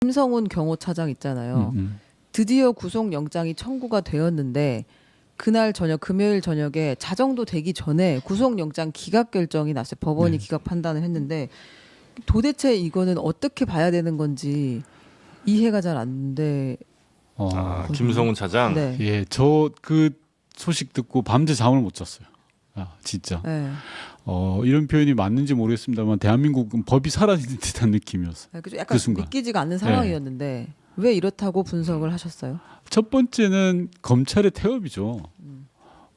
김성훈 경호차장 있잖아요. 드디어 구속영장이 청구가 되었는데 그날 저녁 금요일 저녁에 자정도 되기 전에 구속영장 기각 결정이 났어요. 법원이 기각 판단을 했는데 도대체 이거는 어떻게 봐야 되는 건지 이해가 잘 안 돼. 김성훈 차장. 네. 예, 저 그 소식 듣고 밤새 잠을 못 잤어요. 진짜. 네. 이런 표현이 맞는지 모르겠습니다만 대한민국은 법이 사라진 듯한 느낌이었어요. 약간 그 순간. 믿기지가 않는 상황이었는데 왜 이렇다고 분석을 하셨어요? 첫 번째는 검찰의 태업이죠.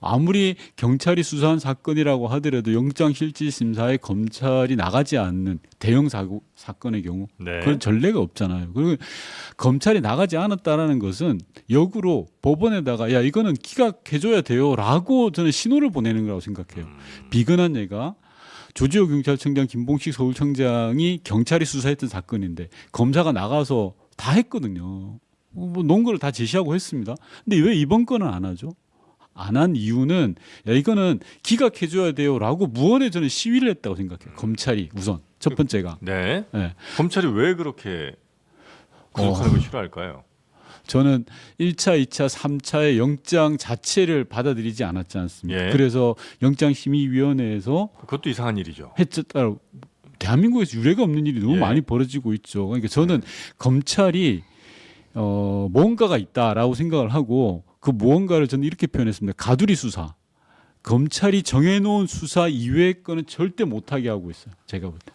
아무리 경찰이 수사한 사건이라고 하더라도 영장실질심사에 검찰이 나가지 않는 대형 사건의 경우 네. 그런 전례가 없잖아요. 그리고 검찰이 나가지 않았다라는 것은 역으로 법원에다가 야 이거는 기각해줘야 돼요라고 저는 신호를 보내는 거라고 생각해요. 비근한 예가 조지호 경찰청장, 김봉식 서울청장이 경찰이 수사했던 사건인데 검사가 나가서 다 했거든요. 뭐 논거를 다 제시하고 했습니다. 근데 왜 이번 건은 안 하죠? 안 한 이유는 야 이거는 기각해줘야 돼요라고 무언에 저는 시위를 했다고 생각해요. 검찰이 우선 첫 번째가. 네. 네. 검찰이 왜 그렇게 구속하는 걸 싫어할까요? 저는 1차, 2차, 3차의 영장 자체를 받아들이지 않았지 않습니까? 예. 그래서 영장심의위원회에서 그것도 이상한 일이죠. 했었다. 대한민국에서 유례가 없는 일이 너무 예. 많이 벌어지고 있죠. 그러니까 저는 검찰이 뭔가가 있다라고 생각을 하고 그 무언가를 저는 이렇게 표현했습니다. 가두리 수사. 검찰이 정해놓은 수사 이외의 거는 절대 못하게 하고 있어요. 제가 볼 때.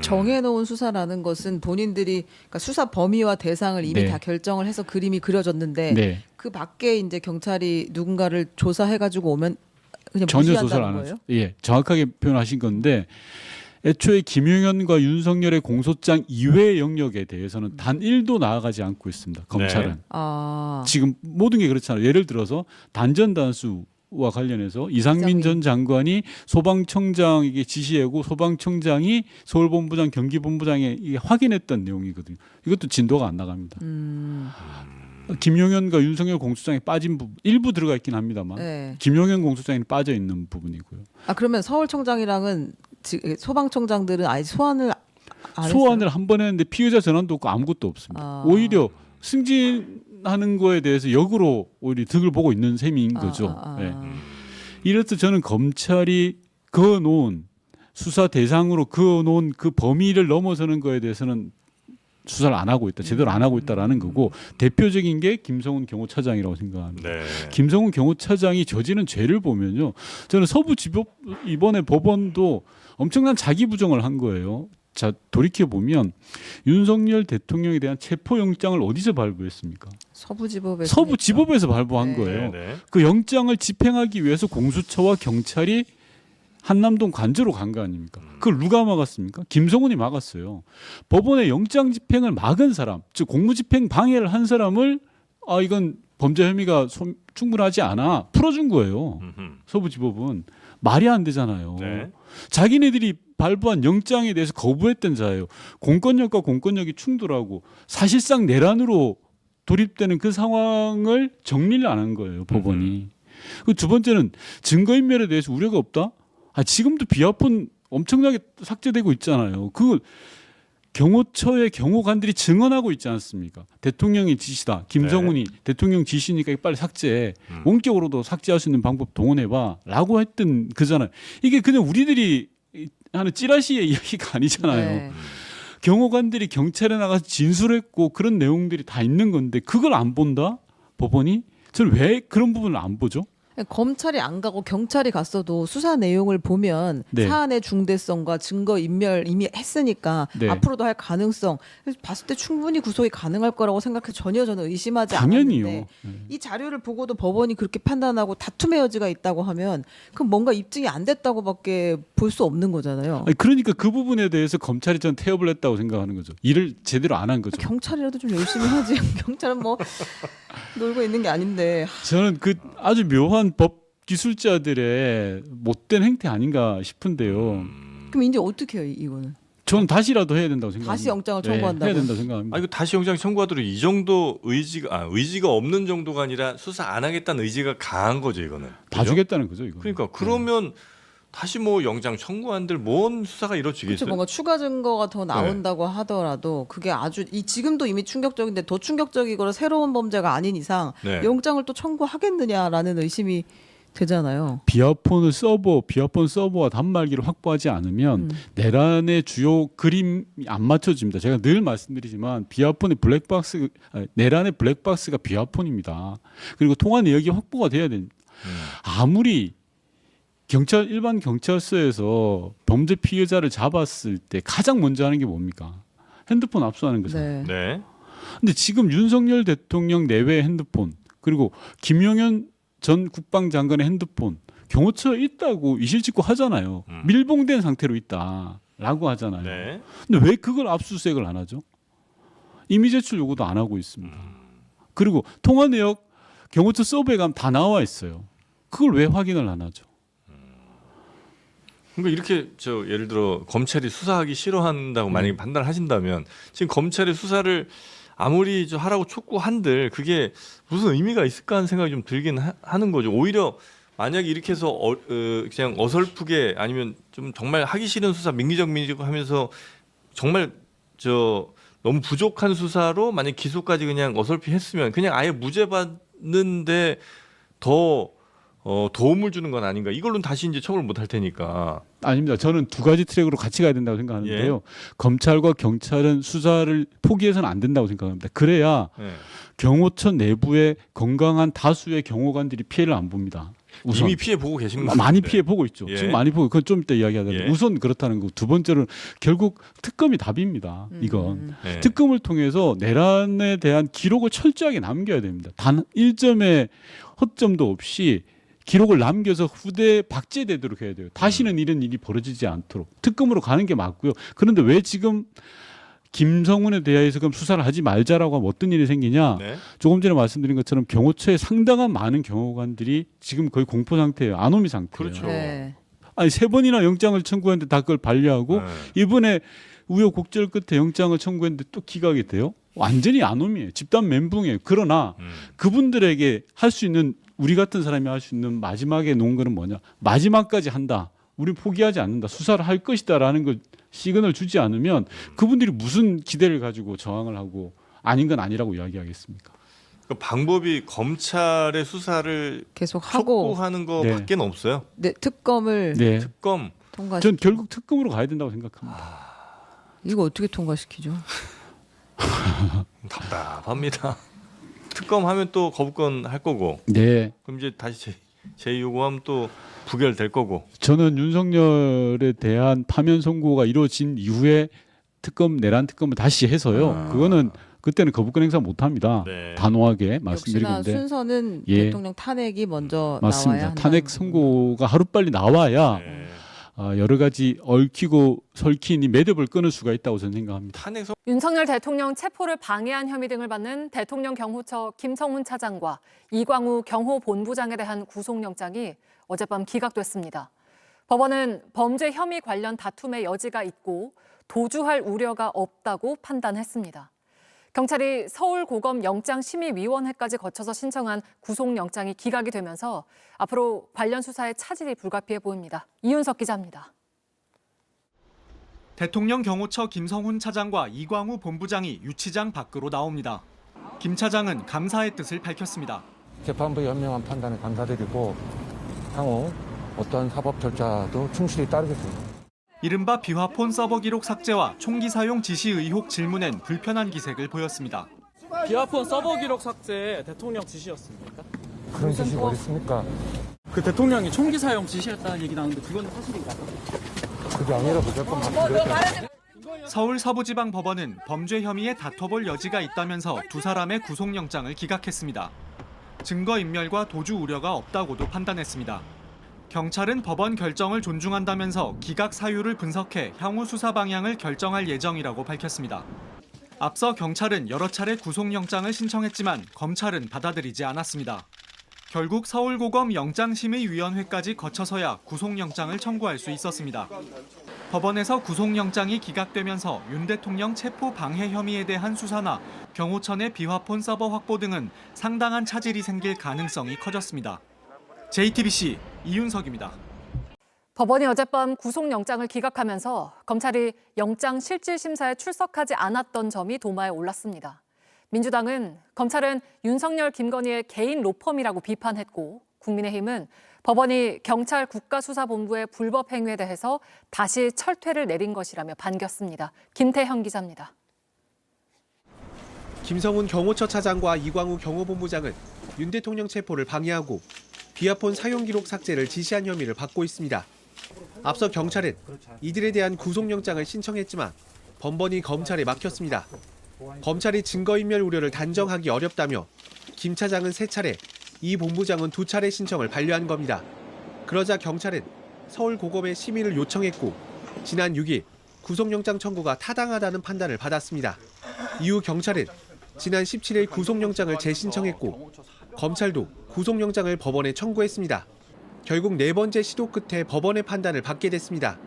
정해놓은 수사라는 것은 본인들이 그러니까 수사 범위와 대상을 이미 네. 다 결정을 해서 그림이 그려졌는데 네. 그 밖에 이제 경찰이 누군가를 조사해가지고 오면 그냥 전혀 무시한다는 조사를 안 거예요? 하죠. 예, 정확하게 표현하신 건데 애초에 김용현과 윤석열의 공소장 이외의 영역에 대해서는 단 1도 나아가지 않고 있습니다. 검찰은. 네. 지금 모든 게 그렇잖아요. 예를 들어서 단전단수와 관련해서 이상민 전 장관이 소방청장에게 지시하고 소방청장이 서울본부장, 경기본부장에 이게 확인했던 내용이거든요. 이것도 진도가 안 나갑니다. 김용현과 윤석열 공소장에 빠진 부분 일부 들어가 있긴 합니다만 네. 김용현 공소장에 빠져 있는 부분이고요. 그러면 서울청장이랑은 소방청장들은 아예 소환을 안 소환을 했어요? 한 번 했는데 피의자 전환도 없고 아무것도 없습니다. 오히려 승진하는 거에 대해서 역으로 오히려 득을 보고 있는 셈인 거죠. 네. 이래서 저는 검찰이 그어놓은 수사 대상으로 그어놓은 그 범위를 넘어서는 거에 대해서는 수사를 안 하고 있다. 제대로 안 하고 있다라는 거고 대표적인 게 김성훈 경호차장이라고 생각합니다. 네. 김성훈 경호차장이 저지른 죄를 보면요. 저는 서부지법 이번에 법원도 엄청난 자기 부정을 한 거예요. 자, 돌이켜 보면 윤석열 대통령에 대한 체포영장을 어디서 발부했습니까? 서부지법에서 발부한 네. 거예요. 네. 그 영장을 집행하기 위해서 공수처와 경찰이 한남동 관저로 간 거 아닙니까? 그걸 누가 막았습니까? 김성훈이 막았어요. 법원의 영장 집행을 막은 사람, 즉 공무집행 방해를 한 사람을 이건 범죄 혐의가 충분하지 않아 풀어준 거예요. 서부지법은 말이 안 되잖아요. 네. 자기네들이 발부한 영장에 대해서 거부했던 자예요. 공권력과 공권력이 충돌하고 사실상 내란으로 돌입되는 그 상황을 정리를 안 한 거예요. 법원이. 그 두 번째는 증거인멸에 대해서 우려가 없다? 지금도 비화폰 엄청나게 삭제되고 있잖아요. 그걸 경호처의 경호관들이 증언하고 있지 않습니까? 대통령의 지시다. 김성훈이 대통령 지시니까 빨리 삭제해. 원격으로도 삭제할 수 있는 방법 동원해봐. 라고 했던 그잖아요. 이게 그냥 우리들이 하는 찌라시의 이야기가 아니잖아요. 네. 경호관들이 경찰에 나가서 진술했고 그런 내용들이 다 있는 건데 그걸 안 본다? 법원이? 저는 왜 그런 부분을 안 보죠? 검찰이 안 가고 경찰이 갔어도 수사 내용을 보면 네. 사안의 중대성과 증거 인멸 이미 했으니까 네. 앞으로도 할 가능성 봤을 때 충분히 구속이 가능할 거라고 생각해 전혀 저는 의심하지 당연히요. 않았는데 이 자료를 보고도 법원이 그렇게 판단하고 다툼의 여지가 있다고 하면 그럼 뭔가 입증이 안 됐다고밖에 볼 수 없는 거잖아요. 그러니까 그 부분에 대해서 검찰이 전 태업을 했다고 생각하는 거죠. 일을 제대로 안 한 거죠. 경찰이라도 좀 열심히 하지. 경찰은 뭐 놀고 있는 게 아닌데. 저는 그 아주 묘한 법 기술자들의 못된 행태 아닌가 싶은데요. 그럼 이제 어떻게 해요, 이거는? 저는 다시라도 해야 된다고 생각합니다. 다시 영장을 청구한다고? 해야 된다고 생각합니다. 이거 다시 영장 청구하도록 이 정도 의지가 없는 정도가 아니라 수사 안 하겠다는 의지가 강한 거죠, 이거는. 다 그죠? 주겠다는 거죠, 이거. 그러니까 그러면 다시 뭐 영장 청구한들 뭔 수사가 그렇죠. 이루어지겠어요? 뭔가 추가 증거가 더 나온다고 하더라도 그게 아주 지금도 이미 충격적인데 더 충격적이거나 새로운 범죄가 아닌 이상 네. 영장을 또 청구하겠느냐라는 의심이 되잖아요. 비아폰 서버와 단말기를 확보하지 않으면 내란의 주요 그림이 안 맞춰집니다. 제가 늘 말씀드리지만 내란의 블랙박스가 비아폰입니다. 그리고 통화 내역이 확보가 돼야 됩니다. 아무리 일반 경찰서에서 범죄 피해자를 잡았을 때 가장 먼저 하는 게 뭡니까? 핸드폰 압수하는 거잖아요. 네. 네. 근데 지금 윤석열 대통령 내외의 핸드폰, 그리고 김용현 전 국방장관의 핸드폰 경호처에 있다고 이실직고 하잖아요. 밀봉된 상태로 있다라고 하잖아요. 네. 근데 왜 그걸 압수수색을 안 하죠? 이미 제출 요구도 안 하고 있습니다. 그리고 통화 내역 경호처 서버에 가면 다 나와 있어요. 그걸 왜 확인을 안 하죠? 그러니까 이렇게 예를 들어 검찰이 수사하기 싫어한다고 만약에 판단하신다면 지금 검찰의 수사를 아무리 하라고 촉구한들 그게 무슨 의미가 있을까 하는 생각이 좀 들긴 하는 거죠. 오히려 만약에 이렇게 해서 그냥 어설프게 아니면 좀 정말 하기 싫은 수사 민기적 하면서 정말 너무 부족한 수사로 만약 기소까지 그냥 어설피 했으면 그냥 아예 무죄 받는데 더 도움을 주는 건 아닌가. 이걸로는 다시 이제 처벌 못 할 테니까. 아닙니다. 저는 두 가지 트랙으로 같이 가야 된다고 생각하는데요. 예. 검찰과 경찰은 수사를 포기해서는 안 된다고 생각합니다. 그래야 네. 경호처 내부의 건강한 다수의 경호관들이 피해를 안 봅니다. 우선 이미 피해 보고 계신 거죠. 많이 피해 보고 있죠. 예. 지금 많이 보고 그건 좀 이따 이야기하자면 예. 우선 그렇다는 거. 두 번째로는 결국 특검이 답입니다. 이건 네. 특검을 통해서 내란에 대한 기록을 철저하게 남겨야 됩니다. 단 1점의 허점도 없이 기록을 남겨서 후대에 박제되도록 해야 돼요. 다시는 이런 일이 벌어지지 않도록 특검으로 가는 게 맞고요. 그런데 왜 지금 김성훈에 대해서 그럼 수사를 하지 말자라고 하면 어떤 일이 생기냐? 네. 조금 조금 전에 말씀드린 것처럼 경호처에 상당한 많은 경호관들이 지금 거의 공포 상태예요. 아노미 상태예요. 그렇죠. 네. 아니 3번이나 영장을 청구했는데 다 그걸 반려하고 네. 이번에 우여곡절 끝에 영장을 청구했는데 또 기각이 돼요. 완전히 아놈이에요. 집단 멘붕이에요. 그러나 그분들에게 할 수 있는 우리 같은 사람이 할 수 있는 마지막에 놓은 거는 뭐냐? 마지막까지 한다. 우리 포기하지 않는다. 수사를 할 것이다라는 걸 시그널을 주지 않으면 그분들이 무슨 기대를 가지고 저항을 하고 아닌 건 아니라고 이야기하겠습니까? 그 방법이 검찰의 수사를 계속 하고 촉구하는 거밖에 는 없어요. 네, 특검을 네. 특검. 통과시키죠. 전 결국 특검으로 가야 된다고 생각합니다. 이거 어떻게 통과시키죠? 답답합니다. 특검 하면 또 거부권 할 거고. 네. 그럼 이제 다시 제2요구하면 또 부결될 거고. 저는 윤석열에 대한 파면 선고가 이루어진 이후에 내란 특검을 다시 해서요. 그거는 그때는 거부권 행사 못 합니다. 네. 단호하게 역시나 말씀드리는데. 순서는 예. 대통령 탄핵이 먼저 맞습니다. 나와야 한다는 탄핵 선고가 하루빨리 나와야 네. 여러 가지 얽히고 설킨 이 매듭을 끊을 수가 있다고 저는 생각합니다. 탄핵 선 윤석열 대통령 체포를 방해한 혐의 등을 받는 대통령 경호처 김성훈 차장과 이광우 경호본부장에 대한 구속영장이 어젯밤 기각됐습니다. 법원은 범죄 혐의 관련 다툼의 여지가 있고 도주할 우려가 없다고 판단했습니다. 경찰이 서울고검 영장심의위원회까지 거쳐서 신청한 구속영장이 기각이 되면서 앞으로 관련 수사에 차질이 불가피해 보입니다. 이윤석 기자입니다. 대통령 경호처 김성훈 차장과 이광우 본부장이 유치장 밖으로 나옵니다. 김 차장은 감사의 뜻을 밝혔습니다. 재판부의 현명한 판단에 감사드리고 향후 어떠한 사법 절차도 충실히 따르겠습니다. 이른바 비화폰 서버 기록 삭제와 총기 사용 지시 의혹 질문엔 불편한 기색을 보였습니다. 비화폰 서버 기록 삭제 대통령 지시였습니까? 그런 짓이 어디 있습니까? 그 대통령이 총기 사용 지시했다는 얘기 나오는데 그건 사실인가요? 그게 아니라 무조건 말씀드렸잖아요. 서울 서부지방법원은 범죄 혐의에 다퉈볼 여지가 있다면서 두 사람의 구속영장을 기각했습니다. 증거인멸과 도주 우려가 없다고도 판단했습니다. 경찰은 법원 결정을 존중한다면서 기각 사유를 분석해 향후 수사 방향을 결정할 예정이라고 밝혔습니다. 앞서 경찰은 여러 차례 구속영장을 신청했지만 검찰은 받아들이지 않았습니다. 결국 서울고검 영장심의위원회까지 거쳐서야 구속영장을 청구할 수 있었습니다. 법원에서 구속영장이 기각되면서 윤 대통령 체포 방해 혐의에 대한 수사나 경호처 내 비화폰 서버 확보 등은 상당한 차질이 생길 가능성이 커졌습니다. JTBC 이윤석입니다. 법원이 어젯밤 구속영장을 기각하면서 검찰이 영장실질심사에 출석하지 않았던 점이 도마에 올랐습니다. 민주당은 검찰은 윤석열, 김건희의 개인 로펌이라고 비판했고 국민의힘은 법원이 경찰 국가수사본부의 불법 행위에 대해서 다시 철퇴를 내린 것이라며 반겼습니다. 김태형 기자입니다. 김성훈 경호처 차장과 이광우 경호본부장은 윤 대통령 체포를 방해하고 비아폰 사용 기록 삭제를 지시한 혐의를 받고 있습니다. 앞서 경찰은 이들에 대한 구속영장을 신청했지만 번번이 검찰에 막혔습니다. 검찰이 증거인멸 우려를 단정하기 어렵다며 김 차장은 3차례, 이 본부장은 2차례 신청을 반려한 겁니다. 그러자 경찰은 서울고검에 심의를 요청했고 지난 6일 구속영장 청구가 타당하다는 판단을 받았습니다. 이후 경찰은 지난 17일 구속영장을 재신청했고 검찰도 구속영장을 법원에 청구했습니다. 결국 4번째 시도 끝에 법원의 판단을 받게 됐습니다.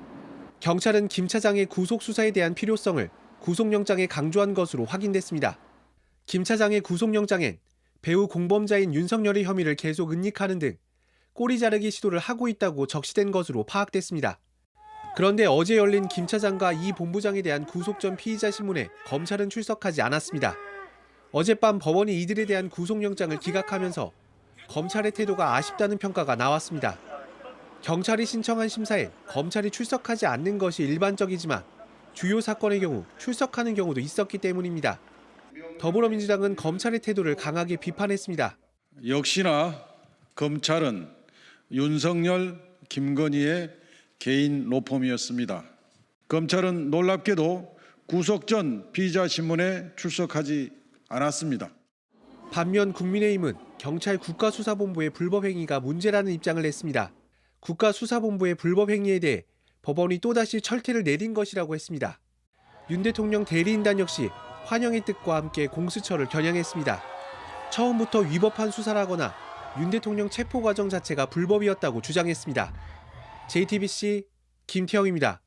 경찰은 김 차장의 구속수사에 대한 필요성을 구속영장에 강조한 것으로 확인됐습니다. 김 차장의 구속영장엔 배우 공범자인 윤석열의 혐의를 계속 은닉하는 등 꼬리 자르기 시도를 하고 있다고 적시된 것으로 파악됐습니다. 그런데 어제 열린 김 차장과 이 본부장에 대한 구속 전 피의자 신문에 검찰은 출석하지 않았습니다. 어젯밤 법원이 이들에 대한 구속영장을 기각하면서 검찰의 태도가 아쉽다는 평가가 나왔습니다. 경찰이 신청한 심사에 검찰이 출석하지 않는 것이 일반적이지만 주요 사건의 경우 출석하는 경우도 있었기 때문입니다. 더불어민주당은 검찰의 태도를 강하게 비판했습니다. 역시나 검찰은 윤석열, 김건희의 개인 로펌이었습니다. 검찰은 놀랍게도 구속 전 피의자 신문에 출석하지 않았습니다. 반면 국민의힘은 경찰 국가수사본부의 불법행위가 문제라는 입장을 냈습니다. 국가수사본부의 불법행위에 대해 법원이 또다시 철퇴를 내린 것이라고 했습니다. 윤 대통령 대리인단 역시 환영의 뜻과 함께 공수처를 겨냥했습니다. 처음부터 위법한 수사라거나 윤 대통령 체포 과정 자체가 불법이었다고 주장했습니다. JTBC 김태형입니다.